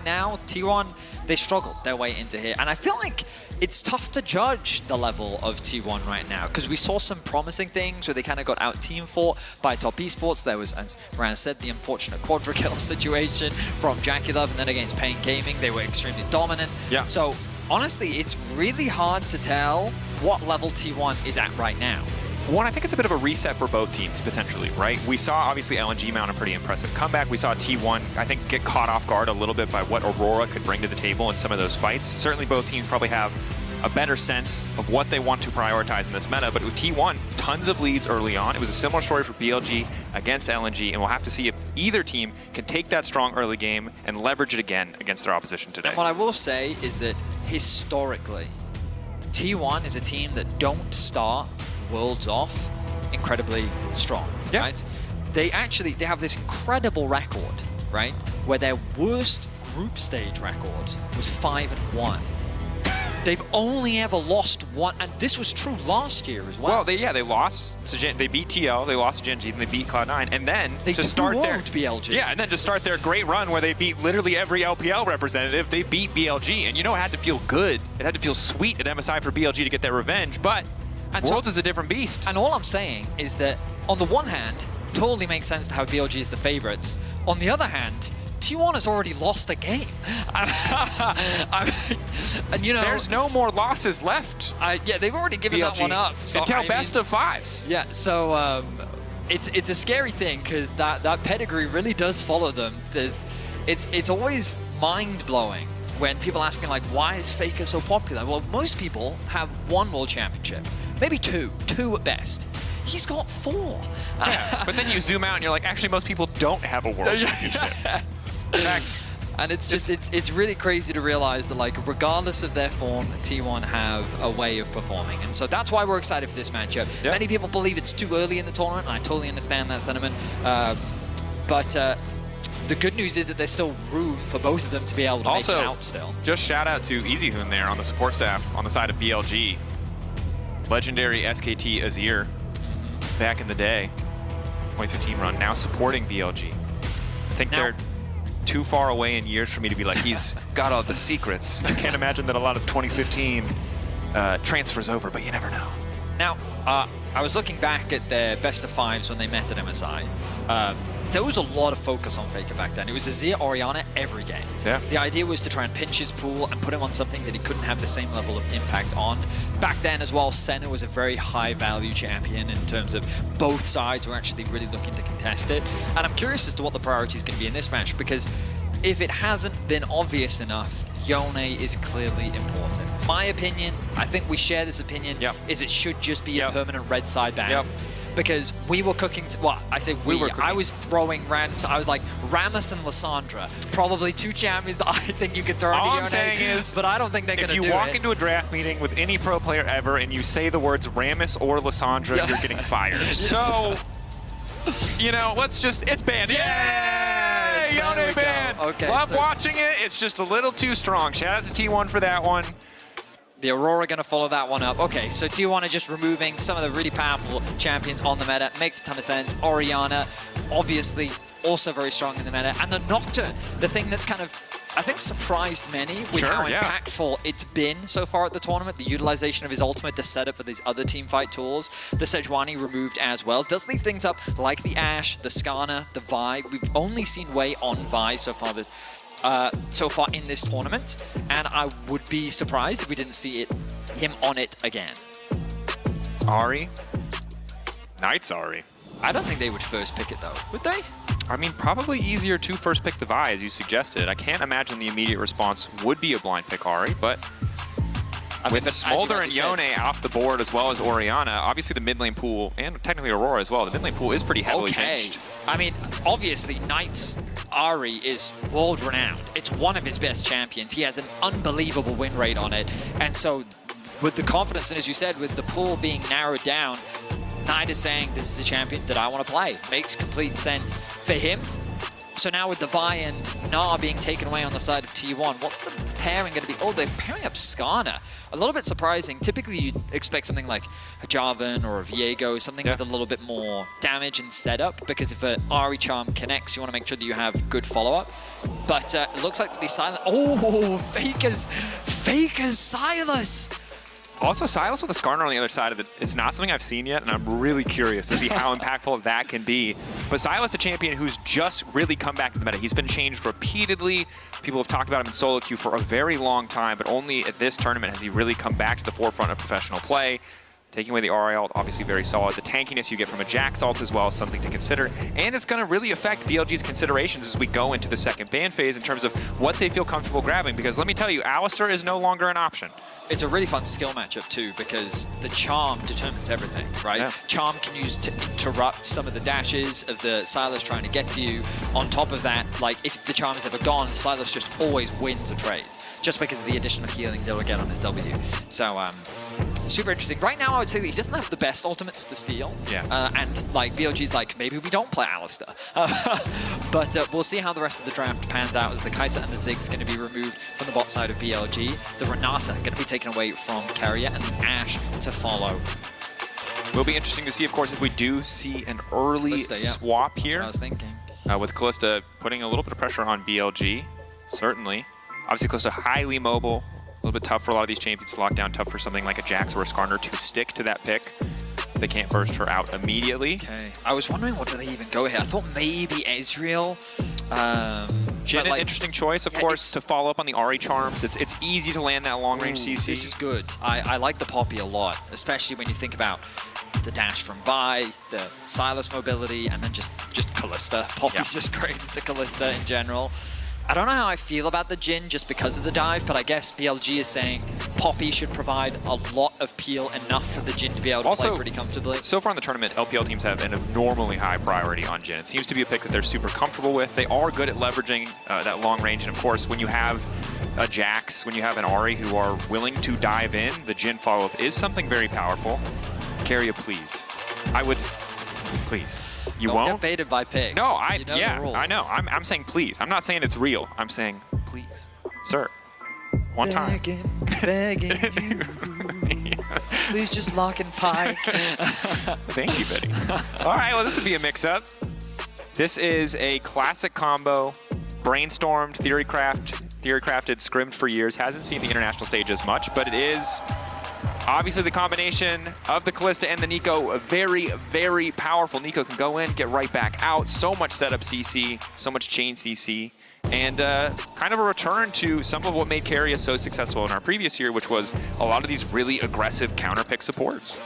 now, T1, they struggled their way into here. And I feel like it's tough to judge the level of T1 right now because we saw some promising things where they kind of got out team fought by top esports. There was, as Ryan said, the unfortunate quadra kill situation from Jackie Love, and then against Pain Gaming, they were extremely dominant. Yeah. So honestly, it's really hard to tell what level T1 is at right now. One, I think it's a bit of a reset for both teams, potentially, right? We saw, obviously, LNG mount a pretty impressive comeback. We saw T1, I think, get caught off guard a little bit by what Aurora could bring to the table in some of those fights. Certainly, both teams probably have a better sense of what they want to prioritize in this meta. But with T1, tons of leads early on. It was a similar story for BLG against LNG, and we'll have to see if either team can take that strong early game and leverage it again against their opposition today. And what I will say is that, historically, T1 is a team that don't start Worlds off incredibly strong, right? They have this incredible record, right? Where their worst group stage record was 5-1. They've only ever lost one, and this was true last year as well. Well, they lost to they beat TL, they lost to Gen G, and they beat Cloud9, and then they to start their BLG. Yeah, and then to start their great run where they beat literally every LPL representative, they beat BLG, and you know it had to feel good. It had to feel sweet at MSI for BLG to get their revenge, but Worlds is a different beast. And all I'm saying is that, on the one hand, totally makes sense to have BLG as the favorites. On the other hand, T1 has already lost a game. And you know, there's no more losses left. Yeah, they've already given BLG that one up. So, until best of fives. Yeah, so it's a scary thing because that pedigree really does follow them. It's always mind-blowing when people ask me, like, why is Faker so popular? Well, most people have one world championship, maybe two at best. He's got 4. Yeah, but then you zoom out and you're like, actually, most people don't have a world championship. Yes. And it's just, it's really crazy to realize that, like, regardless of their form, T1 have a way of performing. And so that's why we're excited for this matchup. Yep. Many people believe it's too early in the tournament, and I totally understand that sentiment. But the good news is that there's still room for both of them to be able to make it out still. Just shout out to EasyHoon there on the support staff on the side of BLG. Legendary SKT Azir back in the day, 2015 run, now supporting BLG. I think they're too far away in years for me to be like, he's got all the secrets. I can't imagine that a lot of 2015 transfers over, but you never know. Now, I was looking back at their best of 5s when they met at MSI. There was a lot of focus on Faker back then. It was Azir Orianna every game. Yeah. The idea was to try and pinch his pool and put him on something that he couldn't have the same level of impact on. Back then as well, Senna was a very high value champion in terms of both sides were actually really looking to contest it. And I'm curious as to what the priority is going to be in this match, because if it hasn't been obvious enough, Yone is clearly important. My opinion, I think we share this opinion, is it should just be a permanent red side ban. Because we were cooking, I was throwing randoms. I was like, Rammus and Lissandra, probably 2 champions that I think you could throw into Yone. All I'm saying is, but I don't think they're going to do it. If you walk into a draft meeting with any pro player ever and you say the words Rammus or Lissandra, you're getting fired. So, you know, it's banned. Yay! Yone banned! Okay, Love watching it. It's just a little too strong. Shout out to T1 for that one. The Aurora going to follow that one up. Okay, so T1 are just removing some of the really powerful champions on the meta. Makes a ton of sense. Orianna, obviously, also very strong in the meta. And the Nocturne, the thing that's kind of, I think, surprised many with how impactful it's been so far at the tournament. The utilization of his ultimate to set up for these other teamfight tools. The Sejuani removed as well. Does leave things up like the Ashe, the Skarner, the Vi. We've only seen Wei on Vi so far in this tournament, and I would be surprised if we didn't see him on it again. Ahri? Knight's Ahri. I don't think they would first pick it though, would they? I mean, probably easier to first pick the Vi, as you suggested. I can't imagine the immediate response would be a blind pick Ahri, but with Smolder and Yone off the board, as well as Orianna, obviously the mid lane pool, and technically Aurora as well, the mid lane pool is pretty heavily hinged. I mean, obviously, Knight's Ahri is world-renowned. It's one of his best champions. He has an unbelievable win rate on it. And so, with the confidence, and as you said, with the pool being narrowed down, Knight is saying, this is a champion that I want to play. Makes complete sense. For him, So now with the Vi and Na being taken away on the side of T1, what's the pairing going to be? Oh, they're pairing up Skarner. A little bit surprising. Typically, you'd expect something like a Jarvan or a Viego, something with a little bit more damage and setup, because if an Ari Charm connects, you want to make sure that you have good follow-up. But it looks like the Sylas... Oh, Faker's Sylas! Also, Sylas with a Skarner on the other side of it is not something I've seen yet, and I'm really curious to see how impactful that can be. But Sylas, a champion who's just really come back to the meta. He's been changed repeatedly. People have talked about him in solo queue for a very long time, but only at this tournament has he really come back to the forefront of professional play. Taking away the RI ult, obviously very solid. The tankiness you get from a Jax ult as well is something to consider. And it's going to really affect BLG's considerations as we go into the second ban phase in terms of what they feel comfortable grabbing. Because let me tell you, Alistar is no longer an option. It's a really fun skill matchup too, because the Charm determines everything, right? Yeah. Charm can use to interrupt some of the dashes of the Sylas trying to get to you. On top of that, like if the Charm is ever gone, Sylas just always wins a trade, just because of the additional healing they'll get on his W. So, super interesting. Right now, I would say that he doesn't have the best ultimates to steal. Yeah. And like BLG's like, maybe we don't play Alistar. But we'll see how the rest of the draft pans out, as the Kai'Sa and the Ziggs going to be removed from the bot side of BLG. The Renata going to be taken away from Carrier, and the Ashe to follow. Will be interesting to see, of course, if we do see an early swap here. That's what I was thinking. With Kalista putting a little bit of pressure on BLG, certainly. Obviously, Kalista highly mobile. A little bit tough for a lot of these champions to lock down, tough for something like a Jax or a Skarner to stick to that pick. They can't burst her out immediately. Okay. I was wondering, what do they even go here? I thought maybe Ezreal. Jhin, an interesting choice, of course, to follow up on the Ari charms. It's easy to land that long-range CC. This is good. I like the Poppy a lot, especially when you think about the dash from Vi, the Sylas mobility, and then just Kalista. Poppy's just great into Kalista in general. I don't know how I feel about the Jhin just because of the dive, but I guess BLG is saying Poppy should provide a lot of peel, enough for the Jhin to be able to play pretty comfortably. So far in the tournament, LPL teams have an abnormally high priority on Jhin. It seems to be a pick that they're super comfortable with. They are good at leveraging that long range, and of course, when you have a Jax, when you have an Ari who are willing to dive in, the Jhin follow-up is something very powerful. Carry a please. I would, please. You Don't won't? get baited by pigs. No, the rules. I know. I'm saying please. I'm not saying it's real. I'm saying please, sir. One time. Begging you. Please just lock and pike. Thank you, Betty. All right, well, this would be a mix-up. This is a classic combo, brainstormed, theory-crafted, scrimmed for years. Hasn't seen the international stage as much, but it is obviously the combination of the Kalista and the Neeko, very, very powerful. Neeko can go in, get right back out. So much setup CC, so much chain CC, and kind of a return to some of what made Carrier so successful in our previous year, which was a lot of these really aggressive counter-pick supports.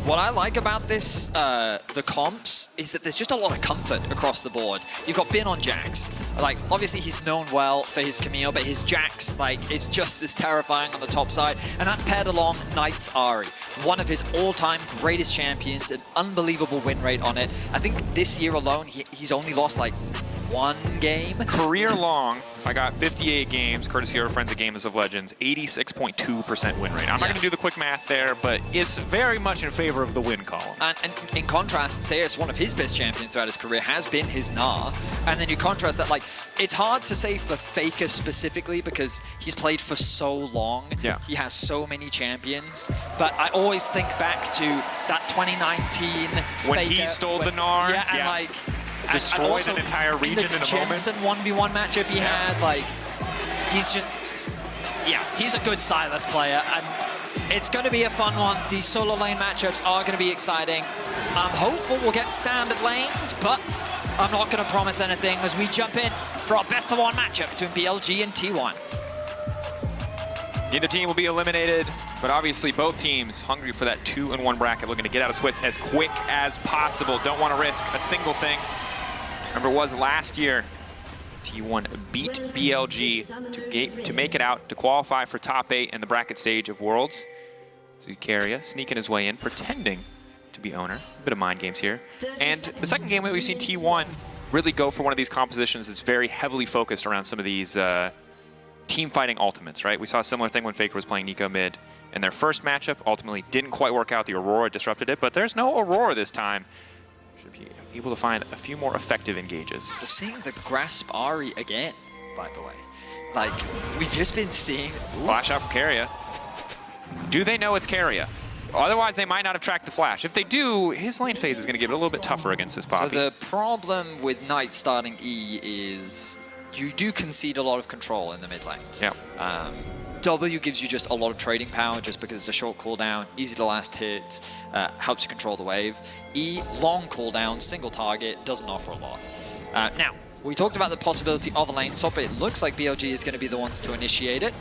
What I like about this, the comps, is that there's just a lot of comfort across the board. You've got Bin on Jax. Like, obviously he's known well for his Camille, but his Jax, like, is just as terrifying on the top side. And that's paired along Knight's Ari, one of his all-time greatest champions, an unbelievable win rate on it. I think this year alone, he's only lost, like, one game. Career long, I got 58 games, courtesy of our friends at Games of Legends, 86.2% win rate. I'm not going to do the quick math there, but it's very much in favor of the win column. And in contrast, Zeus, one of his best champions throughout his career, has been his Gnar. And then you contrast that, like, it's hard to say for Faker specifically because he's played for so long. Yeah. He has so many champions. But I always think back to that 2019 when Faker, he stole the Gnar. Yeah, and like... destroyed an entire region in a moment. Jensen 1v1 matchup he had, like, he's just, yeah, he's a good Sylas player, and it's going to be a fun one. These solo lane matchups are going to be exciting. I'm hopeful we'll get standard lanes, but I'm not going to promise anything as we jump in for our best of one matchup between BLG and T1. Neither team will be eliminated, but obviously both teams hungry for that 2-1 bracket, looking to get out of Swiss as quick as possible. Don't want to risk a single thing. Remember, it was last year, T1 beat BLG to make it out, to qualify for top 8 in the bracket stage of Worlds. So Carrier sneaking his way in, pretending to be owner. A bit of mind games here. And the second game we've seen T1 really go for one of these compositions that's very heavily focused around some of these team fighting ultimates, right? We saw a similar thing when Faker was playing Neeko mid in their first matchup. Ultimately didn't quite work out. The Aurora disrupted it, but there's no Aurora this time. Should be able to find a few more effective engages. We're seeing the grasp Ari again, by the way. Like, we've just been seeing... Flash out from Keria. Do they know it's Keria? Otherwise, they might not have tracked the flash. If they do, his lane phase is going to get a little bit tougher against this Poppy. So the problem with Knight starting E is you do concede a lot of control in the mid lane. Yeah. W gives you just a lot of trading power just because it's a short cooldown, easy to last hit, helps you control the wave. E, long cooldown, single target, doesn't offer a lot. Now, we talked about the possibility of a lane swap, but it looks like BLG is going to be the ones to initiate it.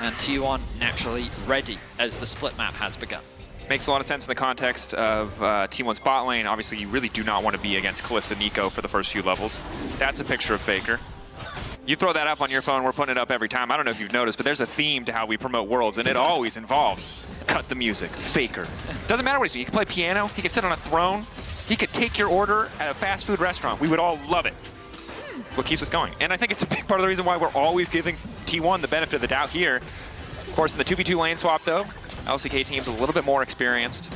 And T1 naturally ready as the split map has begun. Makes a lot of sense in the context of T1's bot lane. Obviously, you really do not want to be against Kalista Nico for the first few levels. That's a picture of Faker. You throw that up on your phone, we're putting it up every time. I don't know if you've noticed, but there's a theme to how we promote Worlds, and it always involves cut the music, Faker. Doesn't matter what he's doing. He can play piano, he can sit on a throne, he could take your order at a fast food restaurant. We would all love it. It's what keeps us going. And I think it's a big part of the reason why we're always giving T1 the benefit of the doubt here. Of course, in the 2v2 lane swap, though, LCK team's a little bit more experienced,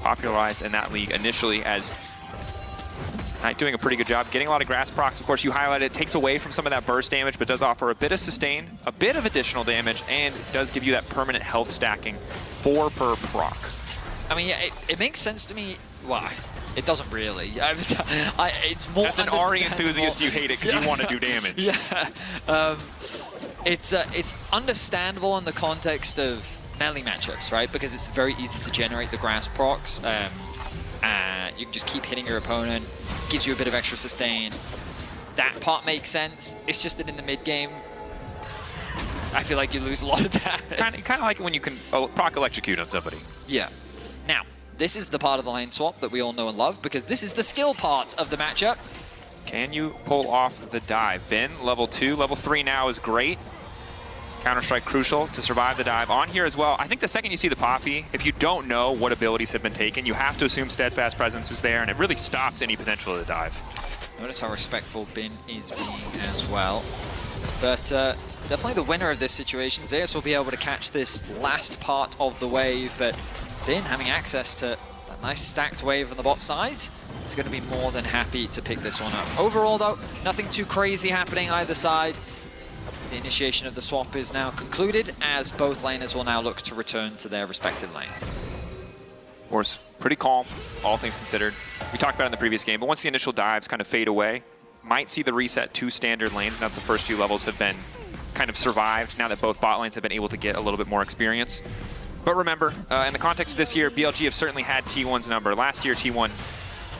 popularized in that league initially as Knight doing a pretty good job, getting a lot of grass procs. Of course, you highlighted it takes away from some of that burst damage, but does offer a bit of sustain, a bit of additional damage, and does give you that permanent health stacking 4 per proc. I mean, yeah, it makes sense to me. Well, it doesn't really. It's more. As an Ari enthusiast, you hate it because you want to do damage. Yeah. It's understandable in the context of melee matchups, right? Because it's very easy to generate the grass procs. You can just keep hitting your opponent, gives you a bit of extra sustain. That part makes sense. It's just that in the mid game, I feel like you lose a lot of damage. Kind of like when you can proc electrocute on somebody. Yeah. Now, this is the part of the lane swap that we all know and love because this is the skill part of the matchup. Can you pull off the dive? Ben, level 2. Level 3 now is great. Counter-Strike crucial to survive the dive. On here as well, I think the second you see the Poppy, if you don't know what abilities have been taken, you have to assume Steadfast Presence is there, and it really stops any potential of the dive. Notice how respectful Bin is being as well. But definitely the winner of this situation. Zeus will be able to catch this last part of the wave, but Bin having access to a nice stacked wave on the bot side is going to be more than happy to pick this one up. Overall, though, nothing too crazy happening either side. The initiation of the swap is now concluded, as both laners will now look to return to their respective lanes. Of course, pretty calm, all things considered. We talked about it in the previous game, but once the initial dives kind of fade away, might see the reset to standard lanes now that the first few levels have been kind of survived, now that both bot lanes have been able to get a little bit more experience. But remember, in the context of this year, BLG have certainly had T1's number. Last year, T1,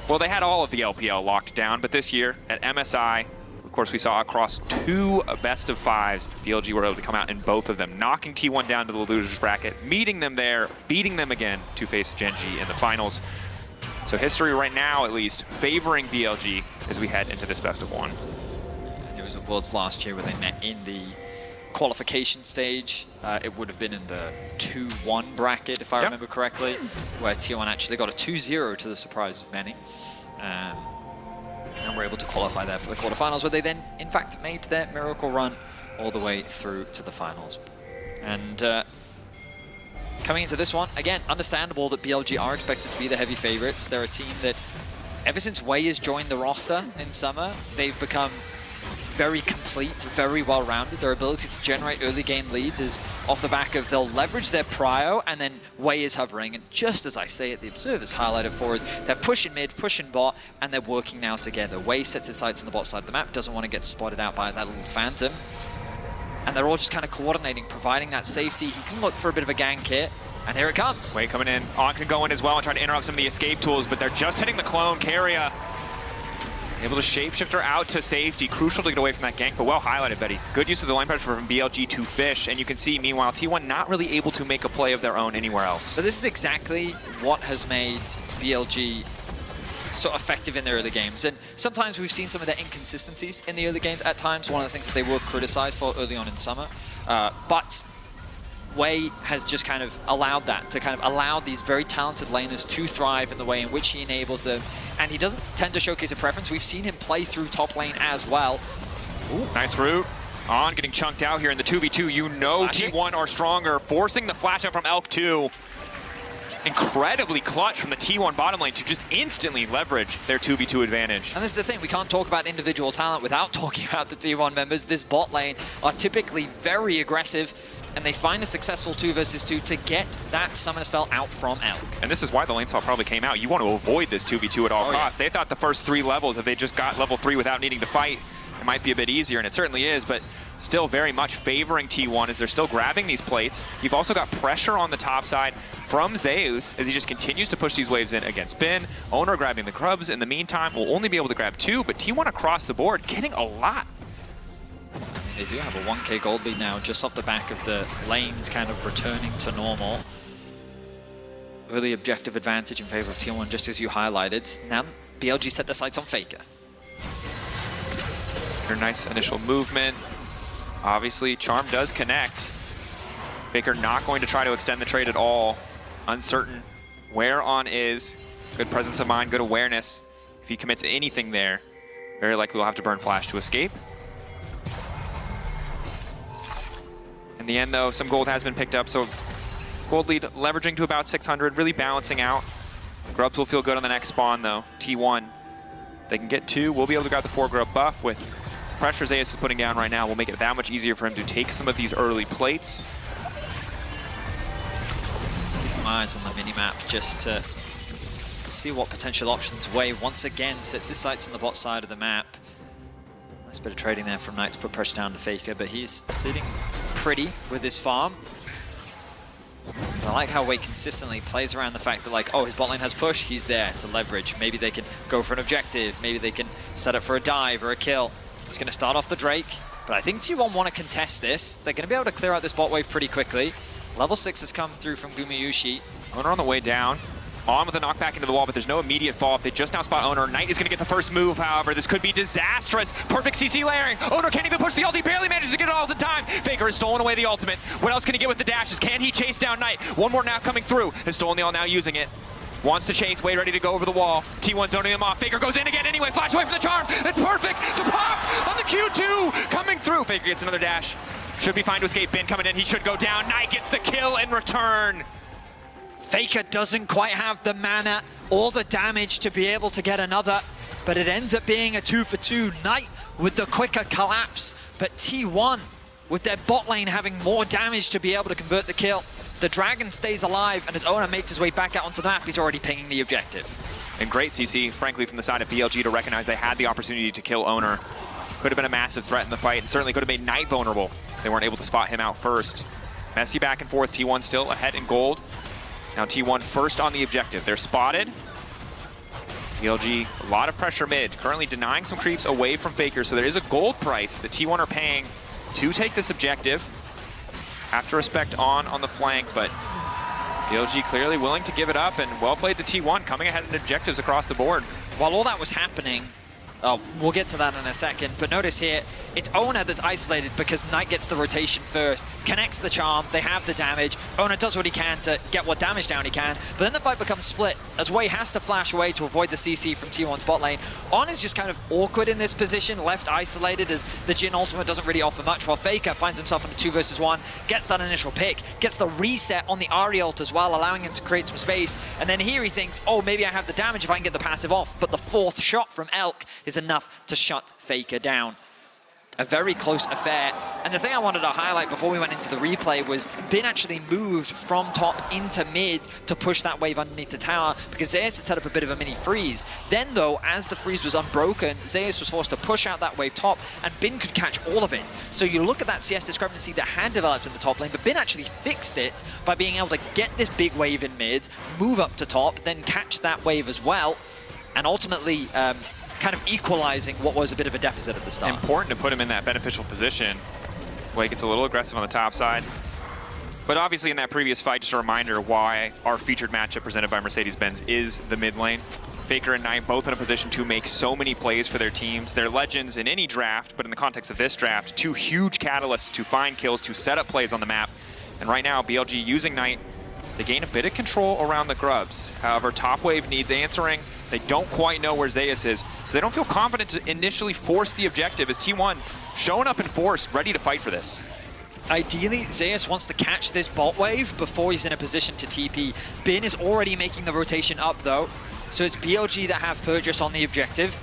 well, they had all of the LPL locked down, but this year, at MSI, of course, we saw across 2 best of 5s, BLG were able to come out in both of them, knocking T1 down to the losers bracket, meeting them there, beating them again to face Gen.G in the finals. So history right now, at least, favoring BLG as we head into this best of 1. And it was at Worlds last year where they met in the qualification stage. It would have been in the 2-1 bracket, if I remember correctly, where T1 actually got a 2-0 to the surprise of many. And were able to qualify there for the quarterfinals, where they then, in fact, made their miracle run all the way through to the finals. And coming into this one, again, understandable that BLG are expected to be the heavy favorites. They're a team that, ever since Wei has joined the roster in summer, they've become very complete, very well-rounded. Their ability to generate early game leads is off the back of they'll leverage their prio, and then Wei is hovering. And just as I say it, the observers highlight it for us. They're pushing mid, pushing bot, and they're working now together. Wei sets his sights on the bot side of the map, doesn't want to get spotted out by that little phantom. And they're all just kind of coordinating, providing that safety. He can look for a bit of a gank here, and here it comes. Wei coming in. On can go in as well and try to interrupt some of the escape tools, but they're just hitting the clone. Keria able to shapeshifter out to safety. Crucial to get away from that gank, but well highlighted, Betty. Good use of the lane pressure from BLG to Fish, and you can see, meanwhile, T1 not really able to make a play of their own anywhere else. So this is exactly what has made BLG so effective in their early games. And sometimes we've seen some of their inconsistencies in the early games at times, one of the things that they were criticized for early on in summer. But Wei has just kind of allowed that, to kind of allow these very talented laners to thrive in the way in which he enables them. And he doesn't tend to showcase a preference. We've seen him play through top lane as well. Ooh, nice route. On getting chunked out here in the 2v2. You know Flashing. T1 are stronger, forcing the flash out from Elk 2. incredibly clutch from the T1 bottom lane to just instantly leverage their 2v2 advantage. And this is the thing, we can't talk about individual talent without talking about the T1 members. This bot lane are typically very aggressive, and they find a successful 2 versus 2 to get that summoner spell out from Elk. And this is why the lane swap probably came out. You want to avoid this 2v2 at all costs. They thought the first 3 levels, if they just got level 3 without needing to fight, it might be a bit easier, and it certainly is, but still very much favoring T1 as they're still grabbing these plates. You've also got pressure on the top side from Zeus as he just continues to push these waves in against Bin. Owner grabbing the grubs in the meantime will only be able to grab 2, but T1 across the board getting a lot. I mean, they do have a 1k gold lead now just off the back of the lanes kind of returning to normal. Really objective advantage in favor of T1, just as you highlighted. Now BLG set their sights on Faker. Nice initial movement. Obviously, Charm does connect. Faker not going to try to extend the trade at all. Uncertain where on is. Good presence of mind, good awareness. If he commits anything there, very likely will have to burn Flash to escape. In the end, though, some gold has been picked up, so gold lead leveraging to about 600, really balancing out. Grubs will feel good on the next spawn, though. T1, they can get 2. We'll be able to grab the 4 grub buff with pressure Zeus is putting down right now. Will make it that much easier for him to take some of these early plates. Keep my eyes on the minimap just to see what potential options Wave once again sets his sights on the bot side of the map. Nice bit of trading there from Knight to put pressure down to Faker, but he's sitting pretty with his farm. I like how Wade consistently plays around the fact that, like, oh, his bot lane has push, he's there to leverage. Maybe they can go for an objective, maybe they can set up for a dive or a kill. He's going to start off the Drake, but I think T1 want to contest this. They're going to be able to clear out this bot wave pretty quickly. Level 6 has come through from Gumayushi. Owner on the way down. On with the knockback into the wall, but there's no immediate fall. They just now spot Owner. Knight is going to get the first move, however. This could be disastrous. Perfect CC layering. Owner can't even push the ult. He barely manages to get it all the time. Faker has stolen away the ultimate. What else can he get with the dashes? Can he chase down Knight? One more now coming through. Has stolen the ult, now using it. Wants to chase, Wade ready to go over the wall. T1 zoning him off. Faker goes in again anyway. Flash away from the charm. That's perfect to pop on the Q2. Coming through. Faker gets another dash. Should be fine to escape. Bin coming in. He should go down. Knight gets the kill in return. Faker doesn't quite have the mana or the damage to be able to get another, but it ends up being a 2 for 2. Knight with the quicker collapse, but T1 with their bot lane having more damage to be able to convert the kill. The Dragon stays alive, and as Owner makes his way back out onto the map, he's already pinging the objective. And great CC, frankly, from the side of BLG to recognize they had the opportunity to kill Owner. Could have been a massive threat in the fight, and certainly could have made Knight vulnerable. They weren't able to spot him out first. Messy back and forth, T1 still ahead in gold. Now T1 first on the objective. They're spotted. BLG, a lot of pressure mid, currently denying some creeps away from Faker, so there is a gold price that T1 are paying to take this objective. Have to respect on the flank, but BLG clearly willing to give it up, and well played to T1, coming ahead in objectives across the board. While all that was happening, we'll get to that in a second, but notice here, it's Owner that's isolated because Knight gets the rotation first, connects the charm, they have the damage, Owner does what he can to get what damage down he can, but then the fight becomes split, as Wei has to flash away to avoid the CC from T1's bot lane. On is just kind of awkward in this position, left isolated as the Jhin ultimate doesn't really offer much, while Faker finds himself in the 2 versus 1, gets that initial pick, gets the reset on the Ahri ult as well, allowing him to create some space, and then here he thinks, oh, maybe I have the damage if I can get the passive off, but the 4th shot from Elk is enough to shut Faker down. A very close affair. And the thing I wanted to highlight before we went into the replay was Bin actually moved from top into mid to push that wave underneath the tower because Zeus had set up a bit of a mini freeze. Then though, as the freeze was unbroken, Zeus was forced to push out that wave top and Bin could catch all of it. So you look at that CS discrepancy that had developed in the top lane, but Bin actually fixed it by being able to get this big wave in mid, move up to top, then catch that wave as well, and ultimately kind of equalizing what was a bit of a deficit at the start. Important to put him in that beneficial position. Wade gets a little aggressive on the top side. But obviously in that previous fight, just a reminder why our featured matchup presented by Mercedes-Benz is the mid lane. Faker and Knight both in a position to make so many plays for their teams. They're legends in any draft, but in the context of this draft, 2 huge catalysts to find kills, to set up plays on the map. And right now, BLG using Knight to gain a bit of control around the grubs. However, top wave needs answering. They don't quite know where Zeus is, so they don't feel confident to initially force the objective as T1 showing up in force, ready to fight for this. Ideally, Zeus wants to catch this bot wave before he's in a position to TP. Bin is already making the rotation up, though, so it's BLG that have Purchase on the objective.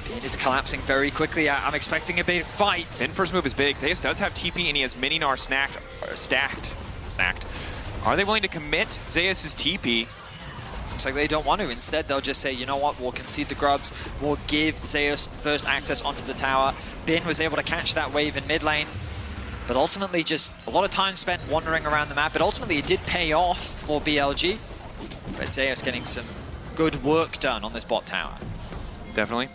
Bin is collapsing very quickly. I'm expecting a big fight. Bin first move is big. Zeus does have TP, and he has Mini-Gnar stacked. Are they willing to commit Zeus's TP? Looks like they don't want to. Instead, they'll just say, you know what, we'll concede the grubs. We'll give Zeus first access onto the tower. Bin was able to catch that wave in mid lane, but ultimately just a lot of time spent wandering around the map. But ultimately, it did pay off for BLG. But Zeus getting some good work done on this bot tower. Definitely.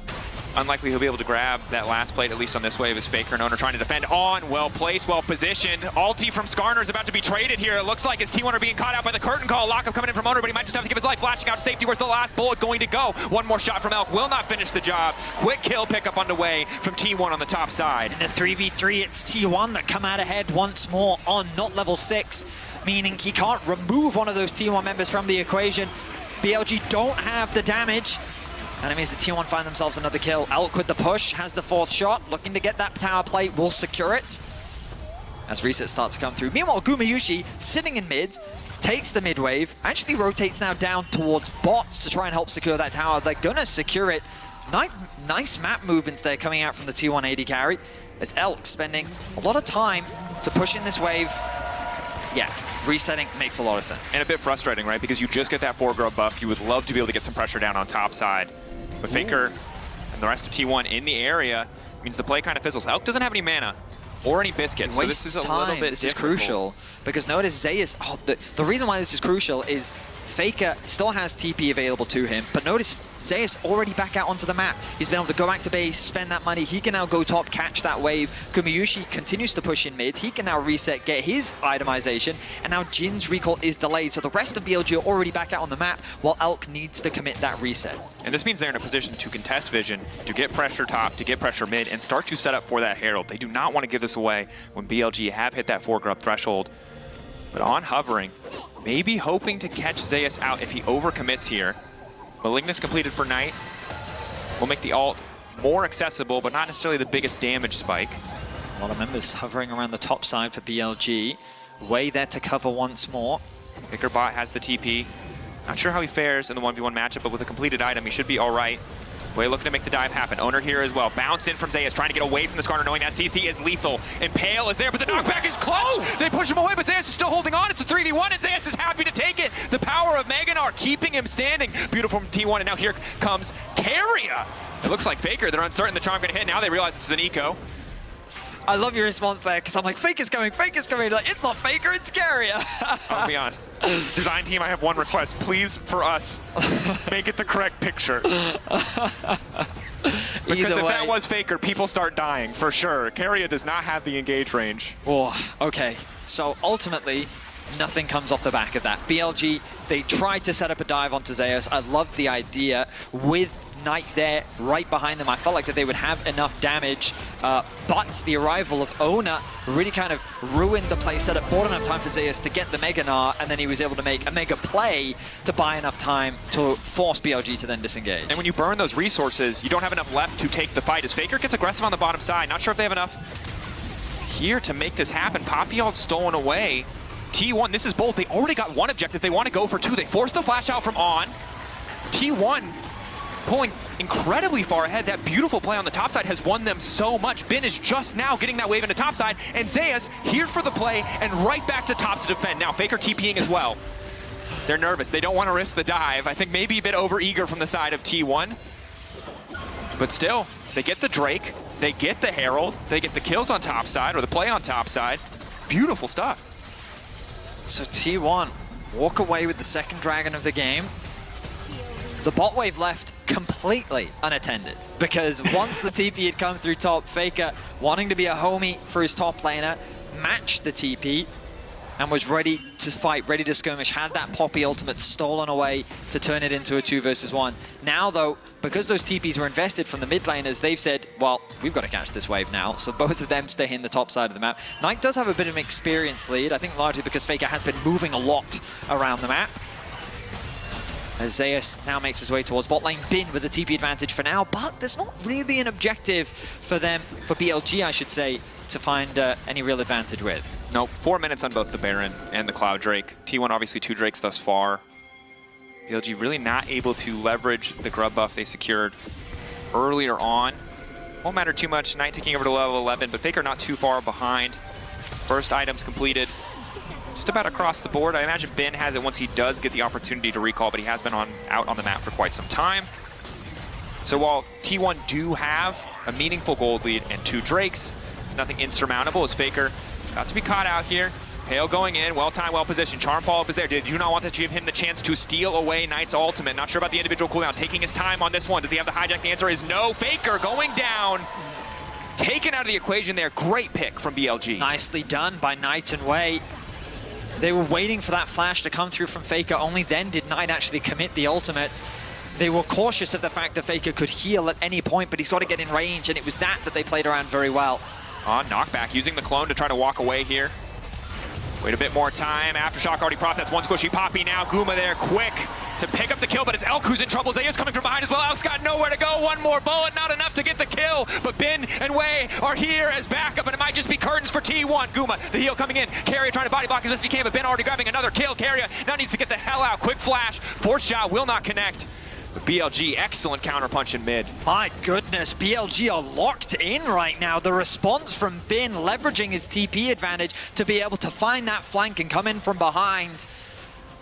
Unlikely he'll be able to grab that last plate, at least on this wave, as Faker and Owner trying to defend on. Well placed, well positioned. Ulti from Skarner is about to be traded here. It looks like his T1 are being caught out by the curtain call. Lockup coming in from Owner, but he might just have to give his life. Flashing out to safety. Where's the last bullet going to go? One more shot from Elk. Will not finish the job. Quick kill pickup underway from T1 on the top side. In the 3v3, it's T1 that come out ahead once more on not level 6, meaning he can't remove one of those T1 members from the equation. BLG don't have the damage. And it means the T1 find themselves another kill. Elk with the push, has the 4th shot, looking to get that tower plate, will secure it. As resets start to come through. Meanwhile, Gumayusi, sitting in mid, takes the mid wave, actually rotates now down towards bots to try and help secure that tower. They're gonna secure it. Nice map movements there coming out from the T180 carry. It's Elk spending a lot of time to push in this wave. Yeah, resetting makes a lot of sense. And a bit frustrating, right? Because you just get that 4-grub buff. You would love to be able to get some pressure down on top side. But Faker and the rest of T1 in the area means the play kind of fizzles. Elk doesn't have any mana or any biscuits, so this is a little bit This is crucial, because notice Zeus, the reason why this is crucial is Faker still has TP available to him, but notice Zeus already back out onto the map. He's been able to go back to base, spend that money. He can now go top, catch that wave. Gumayusi continues to push in mid. He can now reset, get his itemization, and now Jin's recall is delayed. So the rest of BLG are already back out on the map, while Elk needs to commit that reset. And this means they're in a position to contest vision, to get pressure top, to get pressure mid, and start to set up for that Herald. They do not want to give this away when BLG have hit that 4-grub threshold. But on hovering, maybe hoping to catch Zeus out if he overcommits here. Malignus completed for Knight. Will make the ult more accessible, but not necessarily the biggest damage spike. A lot of members hovering around the top side for BLG. Way there to cover once more. Faker bot has the TP. Not sure how he fares in the 1v1 matchup, but with a completed item, he should be all right. Way looking to make the dive happen. Owner here as well. Bounce in from Zeus, trying to get away from the Skarner, knowing that CC is lethal. Impale is there, but the knockback is close. They push him away, but Zeus is still holding on. It's a 3v1, and Zeus is happy to take it. The power of Mega-Gnar keeping him standing. Beautiful from T1, and now here comes Keria. It looks like Faker. They're uncertain the charm going to hit. Now they realize it's the Nico. I love your response there, because I'm like, Faker's coming, Faker's coming. Like, it's not Faker, it's Keria. I'll be honest. Design team, I have one request. Please, for us, make it the correct picture. Because if that was Faker, people start dying, for sure. Keria does not have the engage range. Oh, okay. So ultimately, nothing comes off the back of that. BLG, they tried to set up a dive onto Zeus. I love the idea with Knight there right behind them. I felt like that they would have enough damage, but the arrival of Owner really kind of ruined the play setup, bought enough time for Zeus to get the Mega-Gnar, and then he was able to make a mega play to buy enough time to force BLG to then disengage. And when you burn those resources, you don't have enough left to take the fight. As Faker gets aggressive on the bottom side, not sure if they have enough here to make this happen. Poppy ult stolen away. T1, this is bold. They already got one objective. They want to go for 2. They force the flash out from On. T1 pulling incredibly far ahead. That beautiful play on the top side has won them so much. Bin is just now getting that wave into top side, and Zeus here for the play and right back to top to defend. Now Faker TPing as well. They're nervous. They don't want to risk the dive. I think maybe a bit over-eager from the side of T1. But still, they get the Drake, they get the Herald, they get the kills on top side, or the play on top side. Beautiful stuff. So T1 walk away with the second dragon of the game. The bot wave left completely unattended, because once the TP had come through top, Faker, wanting to be a homie for his top laner, matched the TP and was ready to fight, ready to skirmish, had that Poppy ultimate stolen away to turn it into a 2 versus 1. Now though, because those TPs were invested from the mid laners, they've said, well, we've got to catch this wave now. So both of them stay in the top side of the map. Knight does have a bit of an experience lead, I think largely because Faker has been moving a lot around the map. As Zeus now makes his way towards bot lane. Bin with the TP advantage for now, but there's not really an objective for them, for BLG I should say, to find any real advantage with. Nope, 4 minutes on both the Baron and the Cloud Drake. T1 obviously 2 Drakes thus far. BLG really not able to leverage the grub buff they secured earlier on. Won't matter too much. Knight taking over to level 11, but Faker not too far behind. First items completed. Just about across the board. I imagine Ben has it once he does get the opportunity to recall, but he has been out on the map for quite some time. So while T1 do have a meaningful gold lead and 2 Drakes, it's nothing insurmountable as Faker about to be caught out here. Hail going in, well timed, well positioned. Charm follow-up is there. Did you not want to give him the chance to steal away Knight's ultimate? Not sure about the individual cooldown. Taking his time on this one. Does he have the hijack? The answer is no. Faker going down. Taken out of the equation there. Great pick from BLG. Nicely done by Knight and Wei. They were waiting for that flash to come through from Faker. Only then did Knight actually commit the ultimate. They were cautious of the fact that Faker could heal at any point, but he's got to get in range, and it was that they played around very well. Knockback, using the clone to try to walk away here. Wait a bit more time. Aftershock already propped. That's one squishy Poppy now. Guma there quick to pick up the kill, but it's Elk who's in trouble. Zaya's coming from behind as well. Elk's got nowhere to go. One more bullet, not enough to get the kill. But Ben and Wei are here as backup, and it might just be curtains for T1. Guma, the heal coming in. Carrier trying to body block as best he can, but Ben already grabbing another kill. Carrier now needs to get the hell out. Quick flash. Force shot will not connect. But BLG, excellent counterpunch in mid. My goodness, BLG are locked in right now. The response from Bin leveraging his TP advantage to be able to find that flank and come in from behind.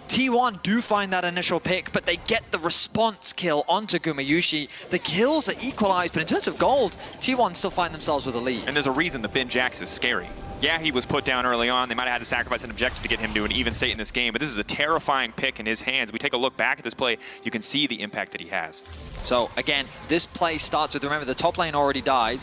T1 do find that initial pick, but they get the response kill onto Gumayushi. The kills are equalized, but in terms of gold, T1 still find themselves with a lead. And there's a reason the Bin Jax is scary. Yeah, he was put down early on. They might have had to sacrifice an objective to get him to an even state in this game, but this is a terrifying pick in his hands. We take a look back at this play, you can see the impact that he has. So again, this play starts with, remember, the top lane already died.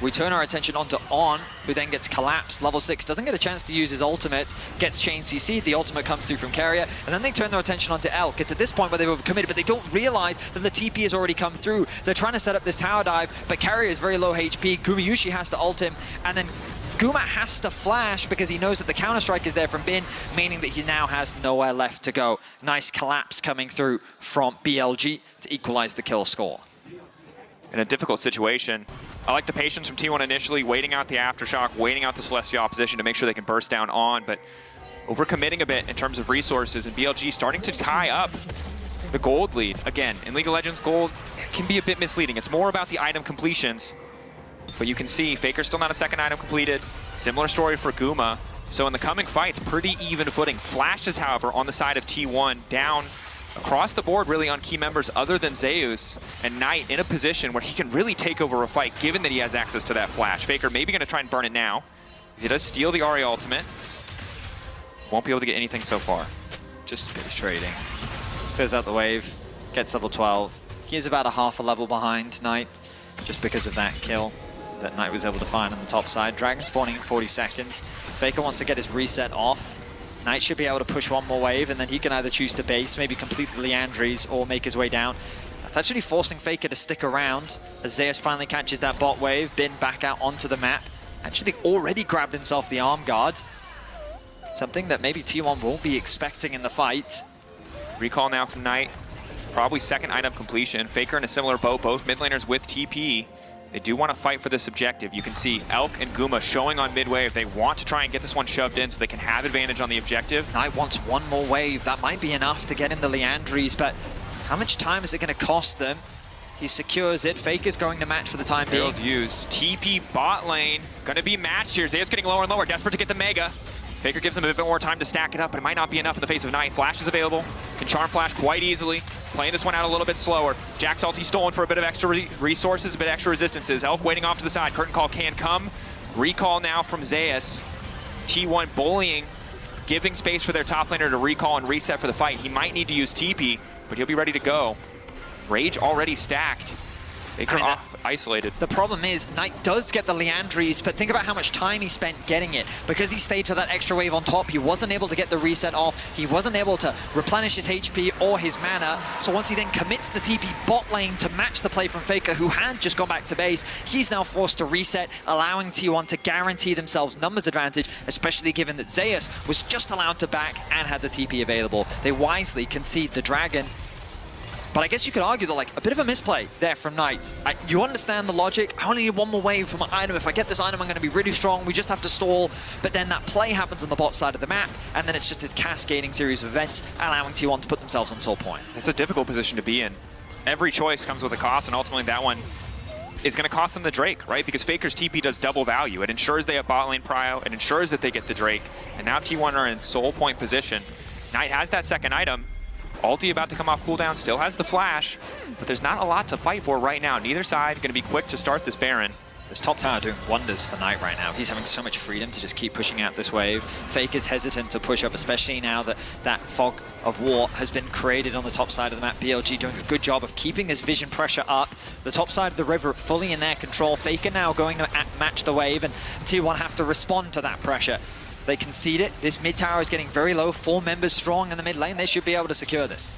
We turn our attention onto On, who then gets collapsed. Level 6 doesn't get a chance to use his ultimate, gets chain CC'd, the ultimate comes through from Carrier, and then they turn their attention onto Elk. It's at this point where they've overcommitted, but they don't realize that the TP has already come through. They're trying to set up this tower dive, but Carrier is very low HP. Gumayushi has to ult him, and then Guma has to flash because he knows that the counter-strike is there from Bin, meaning that he now has nowhere left to go. Nice collapse coming through from BLG to equalize the kill score. In a difficult situation, I like the patience from T1 initially, waiting out the Aftershock, waiting out the Celestial opposition to make sure they can burst down On, but overcommitting a bit in terms of resources, and BLG starting to tie up the gold lead. Again, in League of Legends, gold can be a bit misleading. It's more about the item completions. But you can see Faker's still not a second item completed. Similar story for Guma. So in the coming fights, pretty even footing. Flashes, however, on the side of T1, down across the board really on key members other than Zeus, and Knight in a position where he can really take over a fight given that he has access to that flash. Faker maybe going to try and burn it now. He does steal the Ahri ultimate. Won't be able to get anything so far. Just finish trading. Clears out the wave, gets level 12. He is about a half a level behind Knight just because of that kill that Knight was able to find on the top side. Dragon spawning in 40 seconds. Faker wants to get his reset off. Knight should be able to push one more wave, and then he can either choose to base, maybe complete the Leandries, or make his way down. That's actually forcing Faker to stick around as Zeus finally catches that bot wave. Bin back out onto the map. Actually already grabbed himself the arm guard. Something that maybe T1 won't be expecting in the fight. Recall now from Knight. Probably second item completion. Faker in a similar boat, both mid laners with TP. They do want to fight for this objective. You can see Elk and Guma showing on mid-wave. They want to try and get this one shoved in so they can have advantage on the objective. Knight wants one more wave. That might be enough to get in the Leandries, but how much time is it going to cost them? He secures it. Faker's going to match for the time being. Used. TP bot lane. Going to be matched here. Zeus getting lower and lower. Desperate to get the Mega. Faker gives him a bit more time to stack it up, but it might not be enough in the face of Knight. Flash is available. Can charm flash quite easily. Playing this one out a little bit slower. Jax ulti stolen for a bit of extra resources, a bit extra resistances. Elk waiting off to the side. Curtain call can come. Recall now from Zeus. T1 bullying, giving space for their top laner to recall and reset for the fight. He might need to use TP, but he'll be ready to go. Rage already stacked. Faker off, isolated. The problem is, Knight does get the Leandries, but think about how much time he spent getting it. Because he stayed to that extra wave on top, he wasn't able to get the reset off. He wasn't able to replenish his HP or his mana. So once he then commits the TP bot lane to match the play from Faker, who had just gone back to base, he's now forced to reset, allowing T1 to guarantee themselves numbers advantage, especially given that Zeus was just allowed to back and had the TP available. They wisely concede the Dragon. But I guess you could argue that, like, a bit of a misplay there from Knight. You understand the logic. I only need one more wave from an item. If I get this item, I'm going to be really strong. We just have to stall. But then that play happens on the bot side of the map, and then it's just this cascading series of events, allowing T1 to put themselves on soul point. It's a difficult position to be in. Every choice comes with a cost, and ultimately that one is going to cost them the Drake, right? Because Faker's TP does double value. It ensures they have bot lane prio. It ensures that they get the Drake. And now T1 are in soul point position. Knight has that second item. Ulti about to come off cooldown, still has the flash, but there's not a lot to fight for right now. Neither side going to be quick to start this Baron. This top tower doing wonders for Knight right now. He's having so much freedom to just keep pushing out this wave. Faker's hesitant to push up, especially now that that fog of war has been created on the top side of the map. BLG doing a good job of keeping this vision pressure up. The top side of the river fully in their control. Faker now going to match the wave, and T1 have to respond to that pressure. They concede it. This mid tower is getting very low. 4 members strong in the mid lane. They should be able to secure this.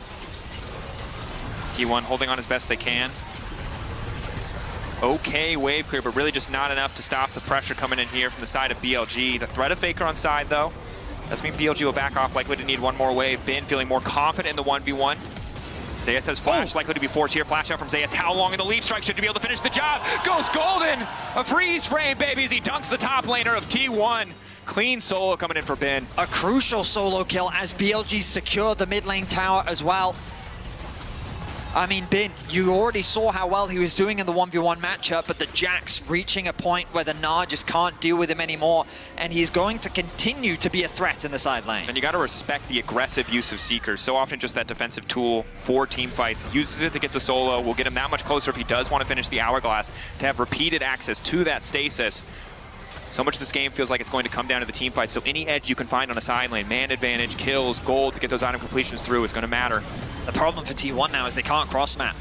T1 holding on as best they can. Okay wave clear, but really just not enough to stop the pressure coming in here from the side of BLG. The threat of Faker on side, though. Does mean BLG will back off, likely to need one more wave. Bin feeling more confident in the 1v1. Zayas has flash, likely to be forced here. Flash out from Zayas. How long in the leaf strike should you be able to finish the job? Goes golden! A freeze frame, baby, as he dunks the top laner of T1. Clean solo coming in for Bin. A crucial solo kill as BLG secured the mid lane tower as well. I mean, Bin, you already saw how well he was doing in the 1v1 matchup, but the Jax reaching a point where the Gnar just can't deal with him anymore, and he's going to continue to be a threat in the side lane. And you got to respect the aggressive use of Seekers. So often just that defensive tool for team fights. Uses it to get to solo. Will get him that much closer if he does want to finish the Hourglass, to have repeated access to that stasis. So much of this game feels like it's going to come down to the team fight, so any edge you can find on a side lane, man advantage, kills, gold to get those item completions through is going to matter. The problem for T1 now is they can't cross map.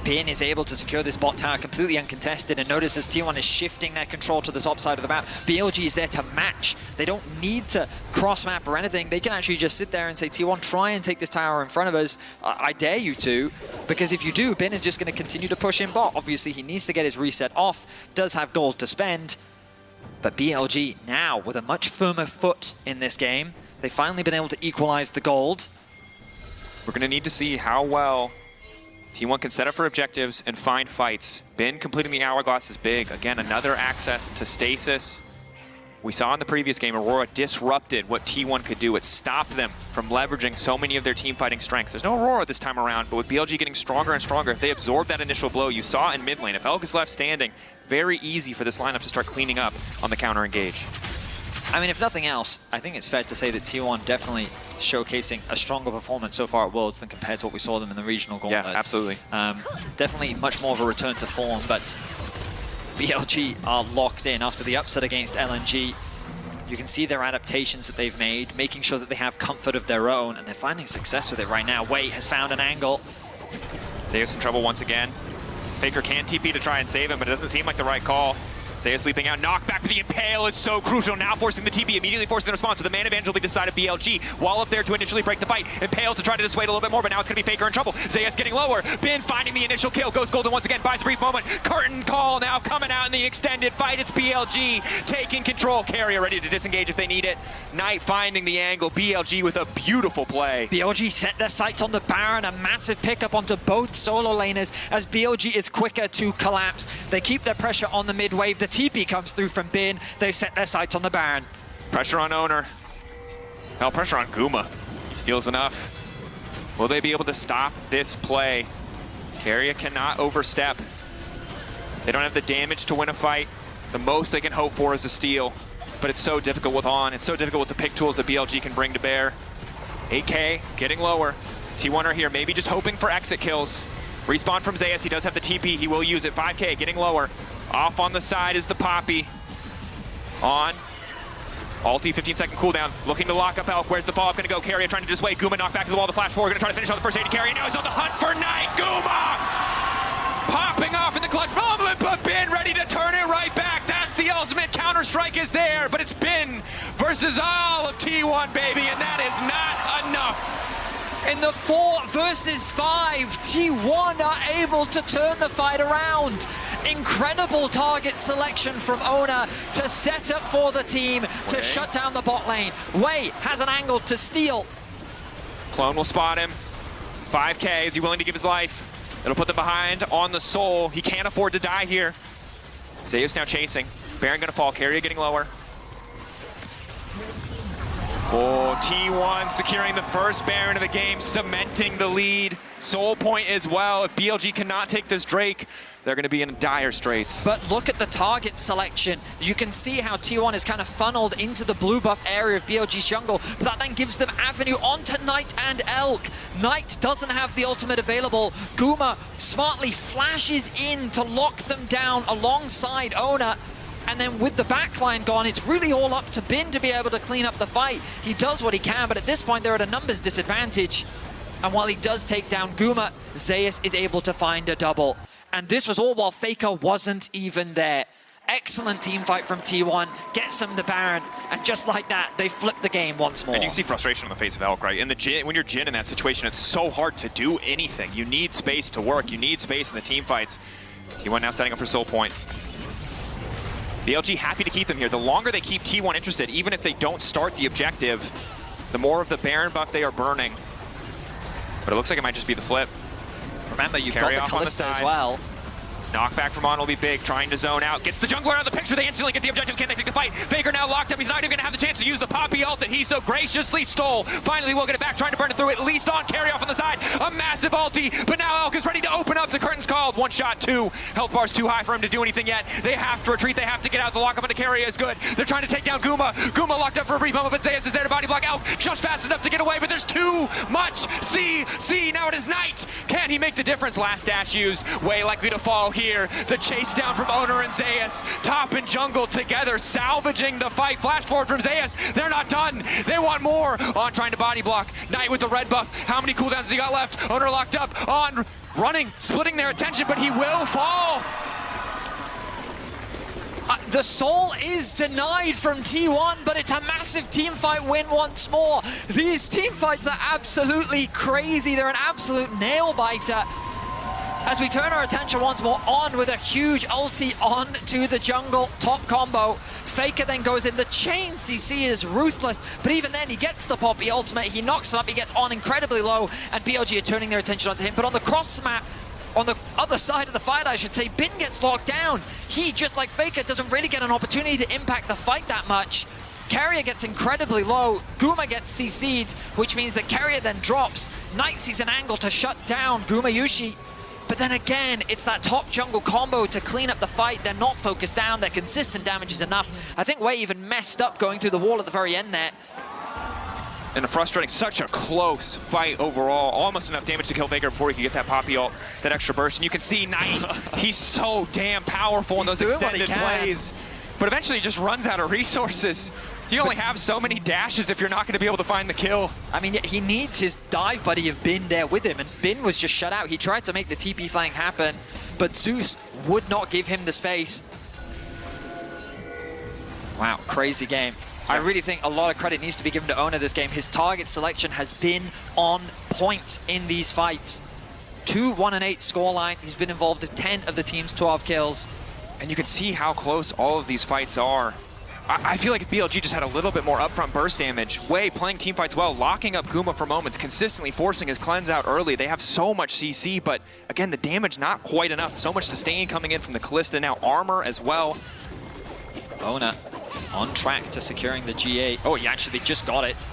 Bin is able to secure this bot tower completely uncontested, and notice as T1 is shifting their control to the top side of the map, BLG is there to match. They don't need to cross map or anything. They can actually just sit there and say, T1, try and take this tower in front of us. I dare you to, because if you do, Bin is just going to continue to push in bot. Obviously, he needs to get his reset off, does have gold to spend, but BLG now with a much firmer foot in this game. They've finally been able to equalize the gold. We're going to need to see how well T1 can set up for objectives and find fights. Bin completing the Hourglass is big. Again, another access to stasis. We saw in the previous game, Aurora disrupted what T1 could do. It stopped them from leveraging so many of their team fighting strengths. There's no Aurora this time around, but with BLG getting stronger and stronger, if they absorb that initial blow, you saw in mid lane, if Elk is left standing, very easy for this lineup to start cleaning up on the counter engage. I mean, if nothing else, I think it's fair to say that T1 definitely showcasing a stronger performance so far at Worlds than compared to what we saw them in the regional gauntlet. Yeah, absolutely. Definitely much more of a return to form, but BLG are locked in after the upset against LNG. You can see their adaptations that they've made, making sure that they have comfort of their own, and they're finding success with it right now. Wei has found an angle. Zeus in trouble once again. Faker can TP to try and save him, but it doesn't seem like the right call. Zeus sleeping out. Knockback for the Impale is so crucial. Now forcing the TP, immediately forcing the response, but the man advantage will be decided BLG. Wall up there to initially break the fight. Impale to try to dissuade a little bit more, but now it's going to be Faker in trouble. Zeus getting lower. Bin finding the initial kill. Goes golden once again, buys a brief moment. Curtain call now coming out in the extended fight. It's BLG taking control. Carrier ready to disengage if they need it. Knight finding the angle. BLG with a beautiful play. BLG set their sights on the Baron. A massive pickup onto both solo laners as BLG is quicker to collapse. They keep their pressure on the mid wave. The TP comes through from Bin. They set their sights on the Baron. Pressure on Owner. Hell, pressure on Guma. Steals enough. Will they be able to stop this play? Carrier cannot overstep. They don't have the damage to win a fight. The most they can hope for is a steal. But it's so difficult with On. It's so difficult with the pick tools that BLG can bring to bear. 8K getting lower. T1 are here, maybe just hoping for exit kills. Respawn from Zeus. He does have the TP. He will use it. 5K getting lower. Off on the side is the Poppy. On. Ulti, 15-second cooldown. Looking to lock up Elk. Where's the follow-up going to go? Carrier trying to dissuade. Guma knocked back to the wall. The flash forward. Going to try to finish on the first AD carry. Now he's on the hunt for Knight. Guma! Popping off in the clutch moment, but Bin ready to turn it right back. That's the ultimate. Counter-strike is there, but it's Bin versus all of T1, baby, and that is not enough. In the 4 versus 5, T1 are able to turn the fight around. Incredible target selection from Owner to set up for the team to shut down the bot lane. Wei has an angle to steal. Clone will spot him. 5K, is he willing to give his life? It'll put them behind on the Soul. He can't afford to die here. Zeus now chasing. Baron gonna fall, Carrier getting lower. Oh, T1 securing the first Baron of the game, cementing the lead. Soul point as well. If BLG cannot take this Drake, they're going to be in dire straits. But look at the target selection. You can see how T1 is kind of funneled into the blue buff area of BLG's jungle, but that then gives them avenue onto Knight and Elk. Knight doesn't have the ultimate available. Guma smartly flashes in to lock them down alongside Ona. And then with the backline gone, it's really all up to Bin to be able to clean up the fight. He does what he can, but at this point they're at a numbers disadvantage. And while he does take down Guma, Zeus is able to find a double. And this was all while Faker wasn't even there. Excellent team fight from T1, gets them the Baron, and just like that, they flip the game once more. And you see frustration on the face of Elk, right? When you're Jhin in that situation, it's so hard to do anything. You need space to work. You need space in the team fights. T1 now setting up for Soul Point. BLG happy to keep them here. The longer they keep T1 interested, even if they don't start the objective, the more of the Baron buff they are burning. But it looks like it might just be the flip. Remember, you've Carry got the off on the Kalista as side. well. Knockback from On will be big, trying to zone out. Gets the jungler out of the picture. They instantly get the objective. Can they take the fight? Faker now locked up. He's not even going to have the chance to use the Poppy ult that he so graciously stole. Finally, we'll get it back, trying to burn it through. At least On carry off on the side. A massive ulti, but now Elk is ready to open up. The curtain's called. One shot, two. Health bar's too high for him to do anything yet. They have to retreat. They have to get out. The lockup on the carry is good. They're trying to take down Guma. Guma locked up for a brief moment, but Zeus is there to body block Elk. Just fast enough to get away, but there's too much CC. Now it is Knight. Can he make the difference? Last dash used. Way likely to fall here. The chase down from Owner and Zeus. Top and jungle together, salvaging the fight. Flash forward from Zeus. They're not done. They want more. On trying to body block. Knight with the red buff. How many cooldowns has he got left? Owner locked up. On running, splitting their attention, but he will fall. The Soul is denied from T1, but it's a massive team fight win once more. These team fights are absolutely crazy. They're an absolute nail biter. As we turn our attention once more, On with a huge ulti on to the jungle top combo. Faker then goes in. The chain CC is ruthless, but even then he gets the Poppy ultimate. He knocks him up, he gets On incredibly low, and BLG are turning their attention onto him. But on the cross map, on the other side of the fight, I should say, Bin gets locked down. He, just like Faker, doesn't really get an opportunity to impact the fight that much. Carrier gets incredibly low. Guma gets CC'd, which means that Carrier then drops. Knight sees an angle to shut down Guma Yushi. But then again, it's that top jungle combo to clean up the fight. They're not focused down. Their consistent damage is enough. I think Wei even messed up going through the wall at the very end there. And a frustrating, such a close fight overall. Almost enough damage to kill Faker before he could get that Poppy ult, that extra burst. And you can see Knight, he's so damn powerful in those extended plays. But eventually he just runs out of resources. You only have so many dashes if you're not going to be able to find the kill. I mean, he needs his dive buddy of Bin there with him, and Bin was just shut out. He tried to make the TP flank happen, but Zeus would not give him the space. Wow, crazy game. I really think a lot of credit needs to be given to Ona this game. His target selection has been on point in these fights. 2-1-8 scoreline. He's been involved in 10 of the team's 12 kills. And you can see how close all of these fights are. I feel like if BLG just had a little bit more upfront burst damage, Wei playing team fights well, locking up Guma for moments, consistently forcing his cleanse out early. They have so much CC, but again, the damage not quite enough. So much sustain coming in from the Kalista, now armor as well. Ona on track to securing the GA. Oh, he actually just got it.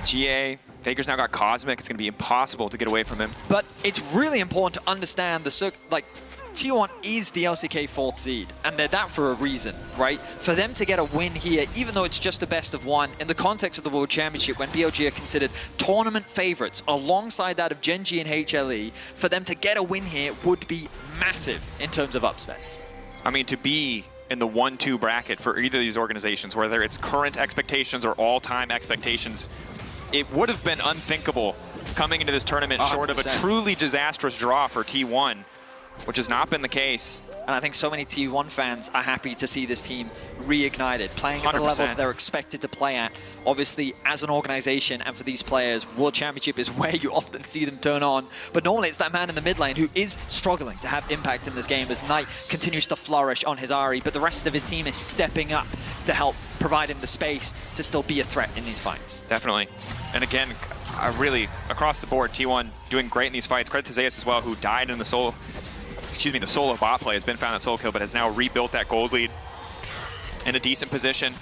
GA, Faker's now got Cosmic. It's going to be impossible to get away from him. But it's really important to understand the T1 is the LCK 4th seed, and they're that for a reason, right? For them to get a win here, even though it's just a best of one, in the context of the World Championship, when BLG are considered tournament favorites, alongside that of Gen.G and HLE, for them to get a win here would be massive in terms of upsets. I mean, to be in the 1-2 bracket for either of these organizations, whether it's current expectations or all-time expectations, it would have been unthinkable coming into this tournament 100%. Short of a truly disastrous draw for T1. Which has not been the case. And I think so many T1 fans are happy to see this team reignited, playing at the 100%. level that they're expected to play at. Obviously, as an organization and for these players, World Championship is where you often see them turn on. But normally it's that man in the mid lane who is struggling to have impact in this game as Knight continues to flourish on his Ahri, but the rest of his team is stepping up to help provide him the space to still be a threat in these fights. Definitely. And again, really, across the board, T1 doing great in these fights. Credit to Zeus as well, who died in the solo bot play, has been found at solo kill, but has now rebuilt that gold lead in a decent position.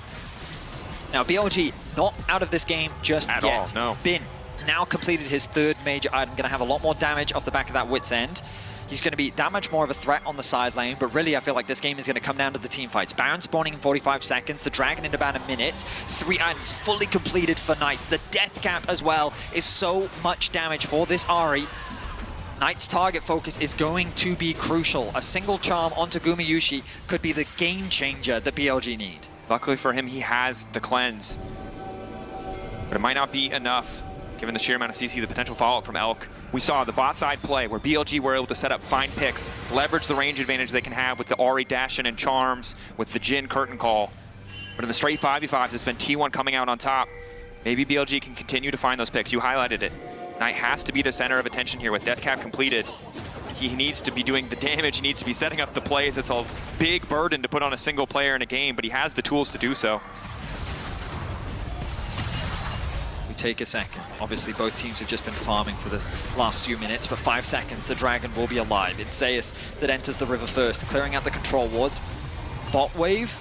Now, BLG not out of this game just At yet. all, no. Bin now completed his third major item, going to have a lot more damage off the back of that Wit's End. He's going to be that much more of a threat on the side lane, but really I feel like this game is going to come down to the team fights. Baron spawning in 45 seconds, the Dragon in about a minute, 3 items fully completed for Knight. The Death Cap as well is so much damage for this Ahri. Knight's target focus is going to be crucial. A single charm onto Gumayushi could be the game changer that BLG need. Luckily for him, he has the cleanse. But it might not be enough, given the sheer amount of CC, the potential follow-up from Elk. We saw the bot side play where BLG were able to set up fine picks, leverage the range advantage they can have with the Ahri dash-in and charms, with the Jhin curtain call. But in the straight 5v5s, it's been T1 coming out on top. Maybe BLG can continue to find those picks. You highlighted it. Knight has to be the center of attention here with Death Cap completed. He needs to be doing the damage, he needs to be setting up the plays. It's a big burden to put on a single player in a game, but he has the tools to do so. We take a second. Obviously, both teams have just been farming for the last few minutes. For 5 seconds, the Dragon will be alive. It's Zeus that enters the river first, clearing out the control wards. Bot wave.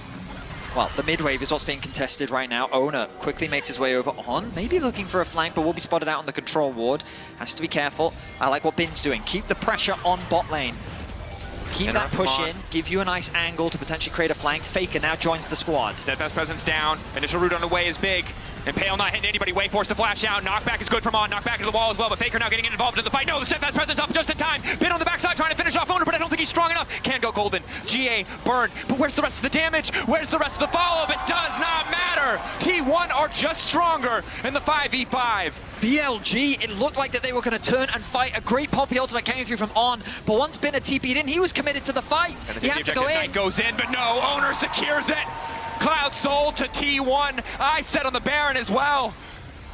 Well, the mid wave is what's being contested right now. Owner quickly makes his way over on, maybe looking for a flank, but will be spotted out on the control ward. Has to be careful. I like what Bin's doing. Keep the pressure on bot lane. Keep that push in, give you a nice angle to potentially create a flank. Faker now joins the squad. Steadfast presence down. Initial route on the way is big. Impale not hitting anybody. Way forced to flash out. Knockback is good from On. Knockback into the wall as well, but Faker now getting involved in the fight. No, the Steadfast presence up just in time. Bin on the backside trying to finish off Owner, but I don't think he's strong enough. Can go Golden. GA, burn. But where's the rest of the damage? Where's the rest of the follow-up? It does not matter. T1 are just stronger in the 5v5. BLG, it looked like that they were going to turn and fight. A great poppy ultimate came through from On, but once Bin had TP'd in, he was committed to the fight. He had to go in. Knight goes in, but no, Owner secures it. Cloud Soul to T1. I set on the Baron as well.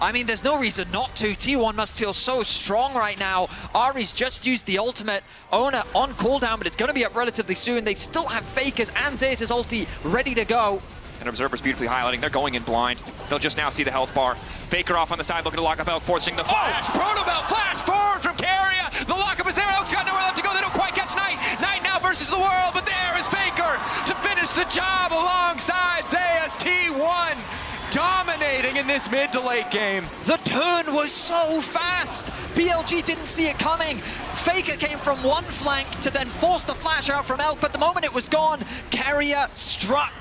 I mean, there's no reason not to. T1 must feel so strong right now. Ahri's just used the ultimate. Owner on cooldown, but it's going to be up relatively soon. They still have Fakers and Zeus' ulti ready to go. And Observer's beautifully highlighting. They're going in blind. They'll just now see the health bar. Faker off on the side, looking to lock up Elk, forcing the flash. Protobelt flash forward from Carrier. The lockup is there. Elk's got nowhere left to go. They don't quite catch Knight. Knight now versus the world, but there is Faker to finish the job alongside Zeus. T1 dominating in this mid to late game. The turn was so fast. BLG didn't see it coming. Faker came from one flank to then force the flash out from Elk, but the moment it was gone, Carrier struck.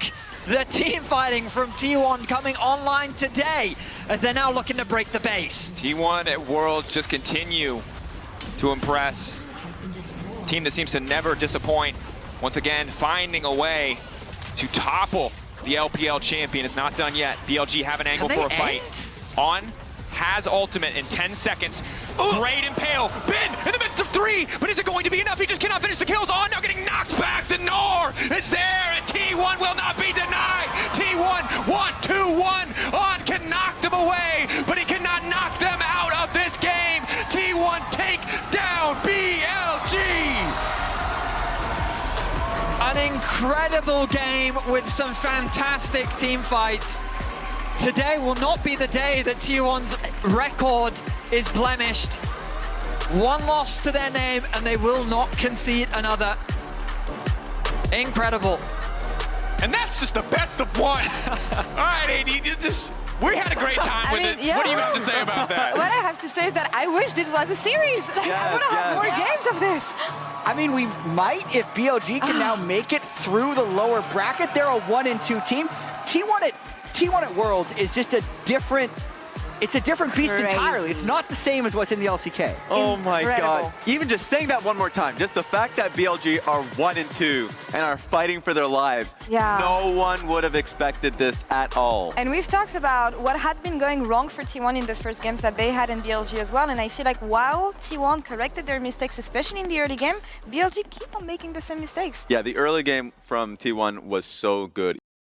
The team fighting from T1 coming online today as they're now looking to break the base. T1 at Worlds just continue to impress. Team that seems to never disappoint. Once again, finding a way to topple the LPL champion. It's not done yet. BLG have an angle for a fight. On has ultimate in 10 seconds. Great Impale. Bin in the midst of 3, but is it going to be enough? He just cannot finish the kills. On now getting knocked back. The Nor is there, and T1 will not be denied. T1 1-2-1. On can knock them away, but he cannot knock them out of this game. T1 take down BLG. An incredible game with some fantastic team fights. Today will not be the day that T1's record is blemished. 1 loss to their name, and they will not concede another. Incredible. And that's just the best of 1. All right, AD, we had a great time with it. Yeah. What do you have to say about that? What I have to say is that I wish this was a series. Like, I want to have more games of this. I mean, we might if BLG can now make it through the lower bracket. They're a 1-2 team. T1 at Worlds is just a different, it's a different beast entirely. It's not the same as what's in the LCK. Oh my God. Even just saying that one more time, just the fact that BLG are 1-2 and are fighting for their lives, no one would have expected this at all. And we've talked about what had been going wrong for T1 in the first games that they had in BLG as well, and I feel like while T1 corrected their mistakes, especially in the early game, BLG keep on making the same mistakes. Yeah, the early game from T1 was so good.